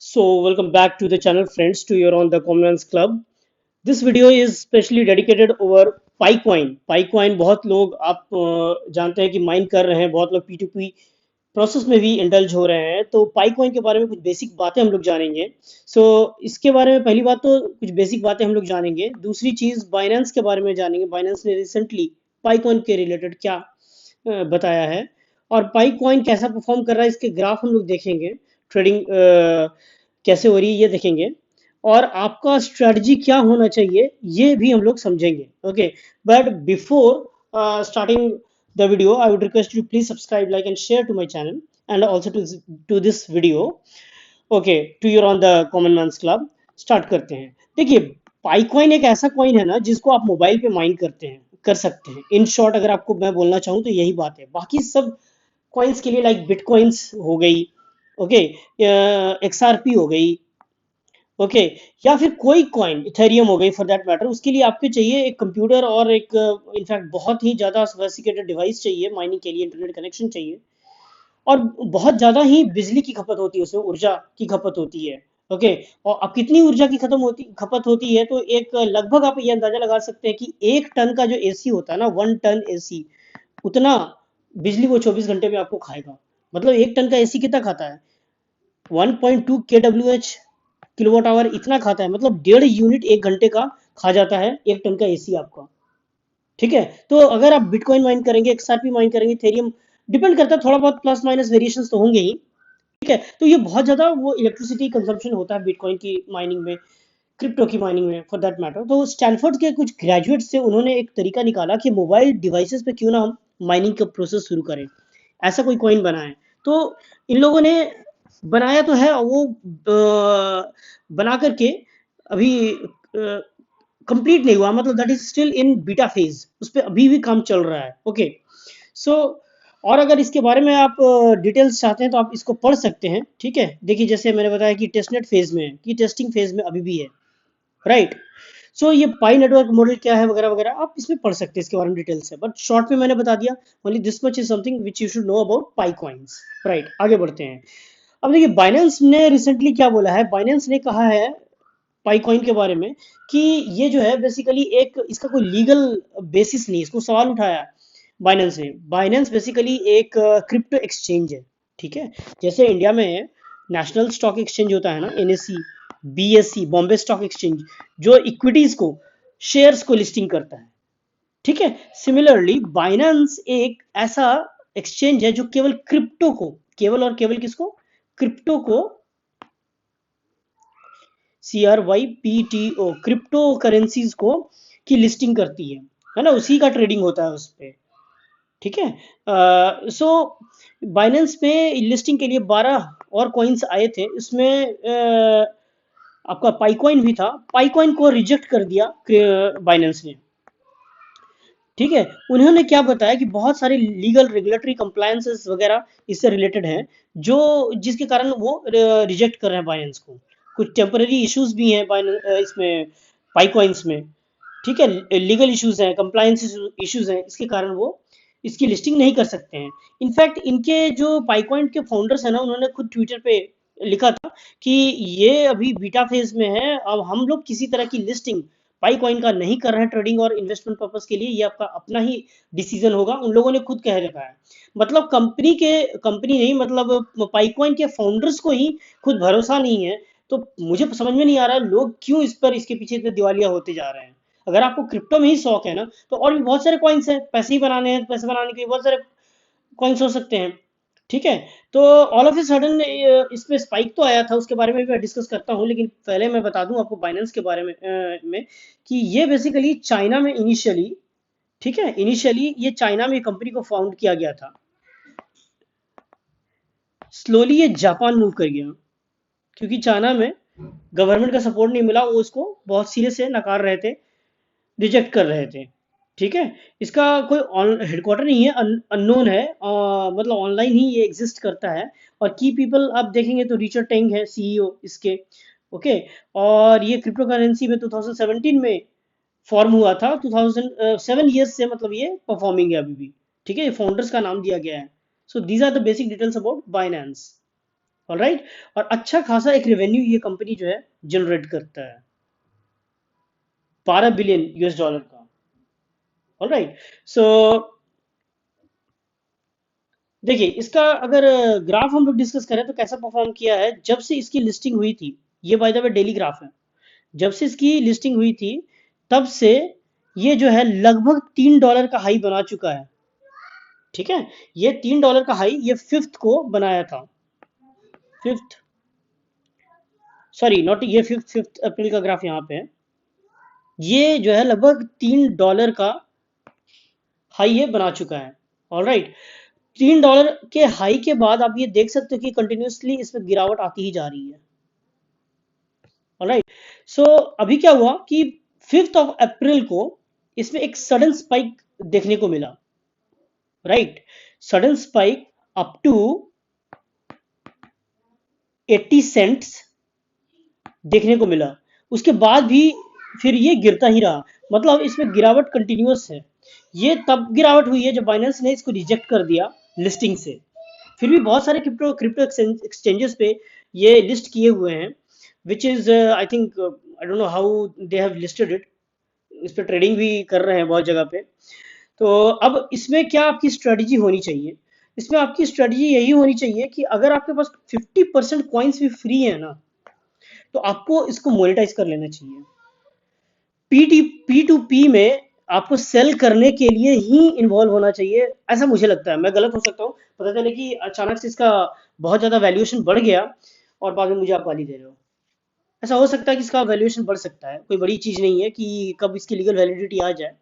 So, welcome back to the channel, friends, to your on the Commons Club. This video is specially dedicated over PyCoin. PyCoin बहुत लोग आप जानते हैं कि mine कर रहे हैं, बहुत लोग P2P प्रोसेस में भी इंडल्ज हो रहे हैं। तो पाइकॉइन के बारे में कुछ बेसिक बातें हम लोग जानेंगे। सो इसके बारे में पहली बात तो कुछ बेसिक बातें हम लोग जानेंगे। दूसरी चीज़ बाइनेंस के बारे में जानेंगे। बाइनेंस ने रिसेंटली पाइकॉइन के रिलेटेड क्या बताया है और पाइकॉइन कैसा परफॉर्म कर रहा है, इसके ग्राफ हम लोग देखेंगे। ट्रेडिंग कैसे हो रही है ये देखेंगे और आपका स्ट्रेटजी क्या होना चाहिए ये भी हम लोग समझेंगे। Okay, but before starting the video, I would request you to please subscribe, like and share to my channel and also to this video. Okay, to your on the common man's club. Start करते हैं। देखिए, पाइकॉइन एक ऐसा coin है ना जिसको आप mobile पे माइन करते हैं, कर सकते हैं। इन शॉर्ट अगर आपको मैं बोलना चाहूँ तो यही बात है। बाकी सब कॉइन्स के लिए लाइक बिटकॉइंस हो गई, ओके, एक्सआरपी हो गई, ओके, या फिर कोई कॉइन इथेरियम हो गई फॉर दैट मैटर, उसके लिए आपको चाहिए एक कंप्यूटर और एक इनफैक्ट बहुत ही ज़्यादा सोफिस्टिकेटेड डिवाइस चाहिए माइनिंग के लिए, इंटरनेट कनेक्शन चाहिए और बहुत ज़्यादा ही बिजली की खपत होती है, उसमें ऊर्जा की खपत होती है। ओके, और अब कितनी ऊर्जा की खपत होती है तो एक लगभग आप ये अंदाजा लगा सकते हैं कि 1 टन का जो एसी होता है ना, 1 टन एसी, उतना बिजली वो 24 घंटे में आपको खाएगा। मतलब 1 टन का एसी कितना खाता है? 1.2 KWH, किलोवाट आवर, इतना खाता है। मतलब 1.5 यूनिट 1 घंटे का खा जाता है 1 टन का एसी आपका। ठीक है, तो अगर आप बिटकॉइन माइन करेंगे, एक्सआरपी माइन करेंगे, थेरियम, डिपेंड करता है, थोड़ा बहुत प्लस माइनस वेरिएशन तो होंगे ही। ठीक है, तो ये बहुत ज्यादा वो इलेक्ट्रिसिटी कंजम्पशन होता है बिटकॉइन की माइनिंग में, क्रिप्टो की माइनिंग में फॉर दैट मैटर। तो स्टैनफोर्ड के कुछ ग्रेजुएट से उन्होंने एक तरीका निकाला कि मोबाइल डिवाइसेस पे क्यों ना हम माइनिंग का प्रोसेस शुरू करें, ऐसा कोई कॉइन बनाए। तो इन लोगों ने बनाया तो है, वो बना करके अभी कंप्लीट नहीं हुआ, मतलब that is still in beta phase, उस पर अभी भी काम चल रहा है। ओके, सो और अगर इसके बारे में आप डिटेल्स चाहते हैं तो आप इसको पढ़ सकते हैं। ठीक है, देखिए जैसे मैंने बताया कि टेस्टनेट फेज में है, कि टेस्टिंग फेज में अभी भी है, राइट। सो ये पाई नेटवर्क मॉडल क्या है वगैरह वगैरह आप इसमें पढ़ सकते हैं, इसके बारे में डिटेल से, बट शॉर्ट में मैंने बता दिया। Only this much is something which you should know about pi coins, right. आगे बढ़ते हैं। अब देखिए, बाइनेंस ने रिसेंटली क्या बोला है। बाइनेंस ने कहा है पाइकॉइन के बारे में कि ये जो है बेसिकली एक, इसका कोई लीगल बेसिस नहीं, इसको सवाल उठाया बाइनेंस ने। बाइनेंस बेसिकली एक क्रिप्टो एक्सचेंज है। ठीक है, जैसे इंडिया में नेशनल स्टॉक एक्सचेंज होता है ना, NSC, BSc, Bombay stock exchange, जो इक्विटीज को, शेयर्स को लिस्टिंग करता है। ठीक है, सिमिलरली बाइनेंस एक ऐसा एक्सचेंज है जो केवल क्रिप्टो को, केवल और केवल किसको, क्रिप्टो को, CRYPTO, क्रिप्टो करेंसीज को की लिस्टिंग करती है ना, उसी का ट्रेडिंग होता है उस पे। ठीक है, सो बाइनेंस पे लिस्टिंग के लिए 12 और कॉइन्स आए थे, इसमें आपका पाइकॉइन भी था। पाइकॉइन को रिजेक्ट कर दिया बाइनेंस ने। ठीक है, उन्होंने क्या बताया कि बहुत सारे लीगल रेगुलेटरी कंप्लायंसेस वगैरह इससे रिलेटेड हैं, जो जिसके कारण वो रिजेक्ट कर रहे हैं बाइनेंस को। कुछ टेम्पररी इश्यूज भी हैं इसमें, पाइकॉइंस में। ठीक है, लीगल इश्यूज हैं, कंप्लायंस इश्यूज हैं, इसके कारण वो इसकी लिस्टिंग नहीं कर सकते हैं। इनफैक्ट इनके जो पाइकॉइन के फाउंडर्स हैं ना, उन्होंने खुद ट्विटर पे लिखा था कि ये अभी बीटा फेज में है, अब हम लोग किसी तरह की लिस्टिंग पाई कॉइन का नहीं कर रहे हैं ट्रेडिंग और इन्वेस्टमेंट पर्पस के लिए, ये आपका अपना ही डिसीजन होगा, उन लोगों ने खुद कह रखा है। मतलब कंपनी नहीं, मतलब पाइकॉइन के फाउंडर्स को ही खुद भरोसा नहीं है। तो मुझे समझ में नहीं आ रहा है लोग क्यों इस पर, इसके पीछे इतने दिवालिया होते जा रहे हैं। अगर आपको क्रिप्टो में ही शौक है ना, तो और भी बहुत सारे कॉइन्स हैं, पैसे ही बनाने हैं, पैसे बनाने के लिए बहुत सारे कॉइन्स हो सकते हैं। ठीक है, तो ऑल ऑफ ए सडन इसमें स्पाइक तो आया था, उसके बारे में भी मैं डिस्कस करता हूँ, लेकिन पहले मैं बता दूं आपको बाइनेंस के बारे में कि ये बेसिकली चाइना में इनिशियली, ठीक है, इनिशियली ये चाइना में कंपनी को फाउंड किया गया था। स्लोली ये जापान मूव कर गया, क्योंकि चाइना में गवर्नमेंट का सपोर्ट नहीं मिला, वो उसको बहुत सीरियस से नकार रहे थे, रिजेक्ट कर रहे थे। ठीक है, इसका कोई हेडक्वार्टर नहीं है, अननोन है, मतलब ऑनलाइन ही ये एग्जिस्ट करता है। और की पीपल आप देखेंगे तो रिचर्ड टेंग है सीईओ इसके। ओके, और ये क्रिप्टो करेंसी में 2017 में फॉर्म हुआ था, 2007 ईयर्स से मतलब ये परफॉर्मिंग है अभी भी। ठीक है, ये फाउंडर्स का नाम दिया गया है। So these are the basic details about Binance. Alright, और अच्छा खासा एक रेवेन्यू ये कंपनी जो है जनरेट करता है, 12 बिलियन US डॉलर का। ऑलराइट, सो देखिए इसका अगर ग्राफ हम लोग डिस्कस करें तो कैसा परफॉर्म किया है जब से इसकी लिस्टिंग हुई थी। ये by the way daily graph है। जब से इसकी लिस्टिंग हुई थी तब से ये जो है लगभग $3 का हाई बना चुका है। ठीक है, ये $3 का हाई ये फिफ्थ को बनाया था। फिफ्थ, सॉरी नॉट ये फिफ्थ, 5 अप्रैल का ग्राफ यहाँ पे है। ये जो है लगभग $3 का हाई ये बना चुका है। ऑलराइट, $3 के हाई के बाद आप ये देख सकते हो कि कंटिन्यूसली इसमें गिरावट आती ही जा रही है। ऑलराइट, सो अभी क्या हुआ कि 5 अप्रैल को इसमें एक सडन स्पाइक देखने को मिला। Right, sudden spike up to 80 cents देखने को मिला। उसके बाद भी फिर ये गिरता ही रहा, मतलब इसमें गिरावट कंटिन्यूअस है। ये तब गिरावट हुई है जब बाइनेंस ने इसको रिजेक्ट कर दिया लिस्टिंग से। फिर भी बहुत सारे क्रिप्टो क्रिप्टो एक्सचेंजेस पे ये लिस्ट किए हुए हैं, which is I think I don't know how they have listed it. इस पे ट्रेडिंग भी कर रहे हैं बहुत जगह पे। तो अब इसमें क्या आपकी स्ट्रेटजी होनी चाहिए? इसमें आपकी स्ट्रेटजी यही होनी चाहिए कि अगर आपके पास 50% कॉइन्स भी फ्री है ना, तो आपको इसको मोनेटाइज कर लेना चाहिए। P2P में आपको सेल करने के लिए ही इन्वॉल्व होना चाहिए, ऐसा मुझे लगता है। मैं गलत हो सकता हूँ, पता चले कि अचानक से इसका बहुत ज़्यादा वैल्यूएशन बढ़ गया और बाद में मुझे आप गाली दे रहे हो। ऐसा हो सकता है कि इसका वैल्यूएशन बढ़ सकता है, कोई बड़ी चीज़ नहीं है कि कब इसकी लीगल वैलिडिटी आ जाए।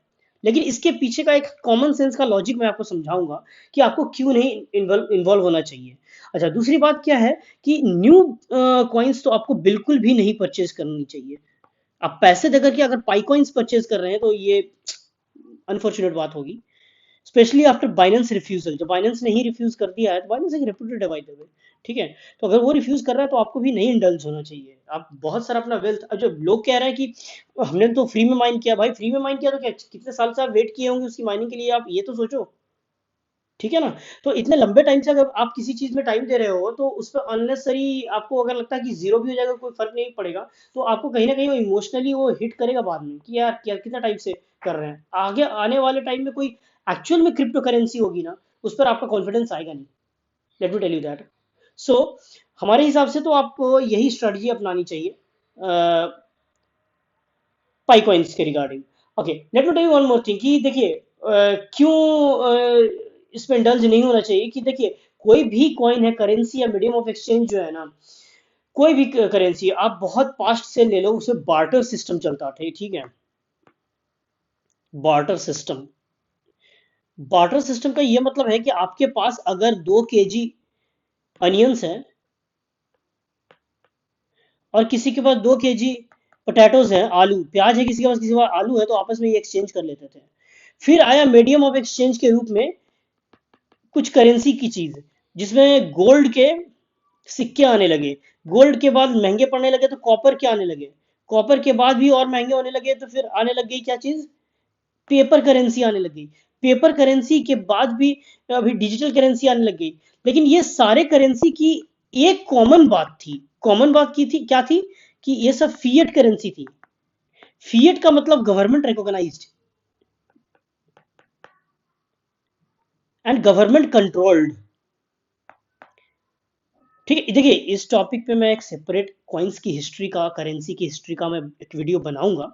लेकिन इसके पीछे का एक कॉमन सेंस का लॉजिक मैं आपको समझाऊंगा कि आपको क्यों नहीं इन्वॉल्व होना चाहिए। अच्छा, दूसरी बात क्या है कि न्यू कॉइन्स तो आपको बिल्कुल भी नहीं परचेज करनी चाहिए। आप पैसे देकर के अगर पाई कॉइन्स परचेज कर रहे हैं तो ये अनफॉर्चुनेट बात होगी, स्पेशली आफ्टर बाइनेंस रिफ्यूजल। जब बाइनेंस ने ही रिफ्यूज कर दिया है, तो बाइनेंस एक रेप्यूटेड है बाय द वे। ठीक है, तो अगर वो रिफ्यूज कर रहा है तो आपको भी नहीं इंडल्ज होना चाहिए। आप बहुत सारा अपना वेल्थ, जो लोग कह रहे हैं कि हमने तो फ्री में माइन किया, भाई फ्री में माइन किया तो क्या कितने साल से आप वेट किए होंगे उसकी माइनिंग के लिए, आप ये तो सोचो। ठीक है ना, तो इतने लंबे टाइम से अगर आप किसी चीज में टाइम दे रहे हो तो उस पर अननेसरी आपको अगर लगता है कि जीरो भी हो जाएगा कोई फर्क नहीं पड़ेगा, तो आपको कहीं ना कहीं वो इमोशनली वो हिट करेगा बाद में कि यार क्या कितना टाइम से कर रहे हैं। आगे आने वाले टाइम में कोई एक्चुअल में क्रिप्टो करेंसी होगी ना, उस पर आपका कॉन्फिडेंस आएगा नहीं। Let me tell you that. So हमारे हिसाब से तो आपको यही स्ट्रेटजी अपनानी चाहिए पाई कॉइन्स के regarding. Okay, let me tell you one more thing कि देखिए क्यों इसमें इंडल्ज नहीं होना चाहिए कि देखिए कोई भी कॉइन है, करेंसी या मीडियम ऑफ एक्सचेंज जो है ना, कोई भी करेंसी आप बहुत पास्ट से ले लो, उसे बार्टर सिस्टम चलता था। ठीक है, बार्टर सिस्टम, बार्टर सिस्टम का ये मतलब है कि आपके पास अगर 2 kg अनियंस है और किसी के पास 2 kg पोटैटोज है, आलू प्याज है, किसी के पास आलू है, तो आपस में ये एक्सचेंज कर लेते थे। फिर आया मीडियम ऑफ एक्सचेंज के रूप में कुछ करेंसी की चीज, जिसमें गोल्ड के सिक्के आने लगे। गोल्ड के बाद महंगे पड़ने लगे तो कॉपर के आने लगे। कॉपर के बाद भी और महंगे होने लगे तो फिर आने लग गई क्या चीज, पेपर करेंसी आने लग गई। पेपर करेंसी के बाद भी अभी डिजिटल करेंसी आने लग गई। लेकिन ये सारे करेंसी की एक कॉमन बात थी, कॉमन बात की थी क्या थी, कि ये सब फिएट करेंसी थी। फिएट का मतलब government recognized and government controlled. ठीक है, देखिए इस टॉपिक पे मैं एक सेपरेट कॉइन्स की हिस्ट्री का, करेंसी की हिस्ट्री का मैं एक वीडियो बनाऊंगा।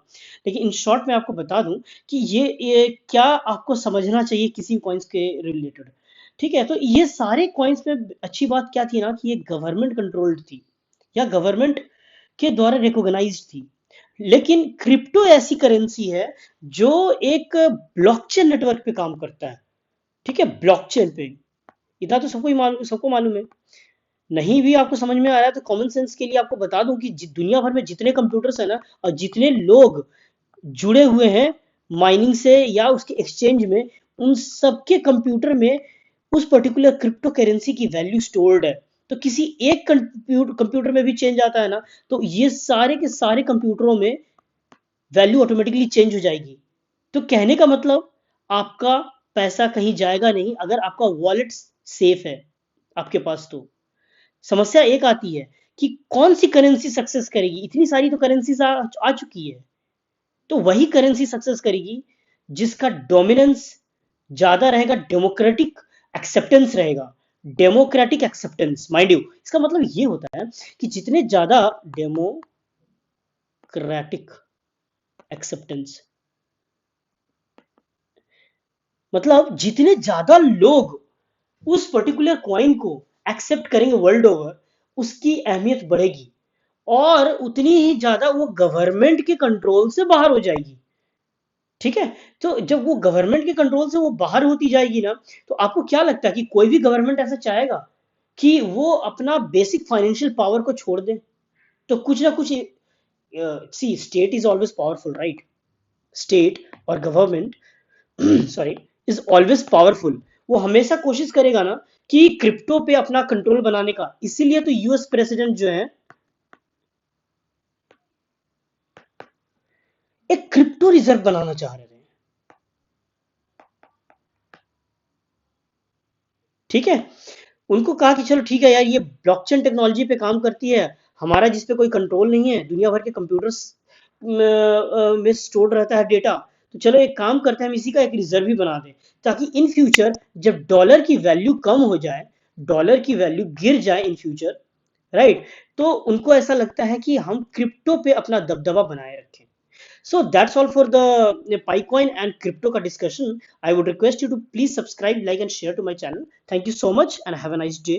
लेकिन इन शॉर्ट मैं आपको बता दूं कि ये क्या आपको समझना चाहिए किसी कॉइन्स के रिलेटेड। ठीक है, तो ये सारे कॉइन्स में अच्छी बात क्या थी ना कि ये गवर्नमेंट कंट्रोल्ड थी या गवर्नमेंट के द्वारा रिकॉग्नाइज्ड थी। लेकिन क्रिप्टो ऐसी करेंसी है जो एक ब्लॉकचेन नेटवर्क पे काम करता है। ठीक है, ब्लॉकचेन पे, इतना तो सबको मालूम है। नहीं भी आपको समझ में आ रहा है तो कॉमन सेंस के लिए आपको बता दूं कि दुनिया भर में जितने कंप्यूटर्स हैं ना, और जितने लोग जुड़े हुए हैं माइनिंग से या उसके एक्सचेंज में, उन सबके कंप्यूटर में उस पर्टिकुलर क्रिप्टो करेंसी की वैल्यू स्टोर्ड है। तो किसी एक कंप्यूटर में भी चेंज आता है ना, तो ये सारे के सारे कंप्यूटरों में वैल्यू ऑटोमेटिकली चेंज हो जाएगी। तो कहने का मतलब आपका पैसा कहीं जाएगा नहीं अगर आपका वॉलेट सेफ है आपके पास। तो समस्या एक आती है कि कौन सी करेंसी सक्सेस करेगी। इतनी सारी तो करेंसीज आ चुकी है, तो वही करेंसी सक्सेस करेगी जिसका डोमिनेंस ज्यादा रहेगा, डेमोक्रेटिक एक्सेप्टेंस रहेगा। डेमोक्रेटिक एक्सेप्टेंस, माइंड यू, इसका मतलब ये होता है कि जितने ज्यादा डेमोक्रेटिक एक्सेप्टेंस, मतलब जितने ज्यादा लोग उस पर्टिकुलर कॉइन को एक्सेप्ट करेंगे वर्ल्ड ओवर, उसकी अहमियत बढ़ेगी और उतनी ही ज्यादा वो गवर्नमेंट के कंट्रोल से बाहर हो जाएगी। ठीक है, तो जब वो गवर्नमेंट के कंट्रोल से वो बाहर होती जाएगी ना, तो आपको क्या लगता है कि कोई भी गवर्नमेंट ऐसा चाहेगा कि वो अपना बेसिक फाइनेंशियल पावर को छोड़ दे? तो कुछ ना कुछ, see state is always powerful, right? State और government sorry, is always powerful. वो हमेशा कोशिश करेगा ना कि क्रिप्टो पे अपना कंट्रोल बनाने का। इसीलिए तो यूएस प्रेसिडेंट जो है एक क्रिप्टो रिजर्व बनाना चाह रहे थे। ठीक है, उनको कहा कि चलो ठीक है यार, ये ब्लॉकचेन टेक्नोलॉजी पे काम करती है, हमारा जिस पे कोई कंट्रोल नहीं है, दुनिया भर के कंप्यूटर्स में स्टोर रहता है डेटा, तो चलो एक काम करते हैं, हम इसी का एक रिजर्व ही बना दें, ताकि इन फ्यूचर जब डॉलर की वैल्यू कम हो जाए, डॉलर की वैल्यू गिर जाए इन फ्यूचर, राइट, तो उनको ऐसा लगता है कि हम क्रिप्टो पे अपना दबदबा बनाए रखें। So that's all for the PiCoin and crypto ka discussion. I would request you to please subscribe, like and share to my channel. Thank you so much and have a nice day.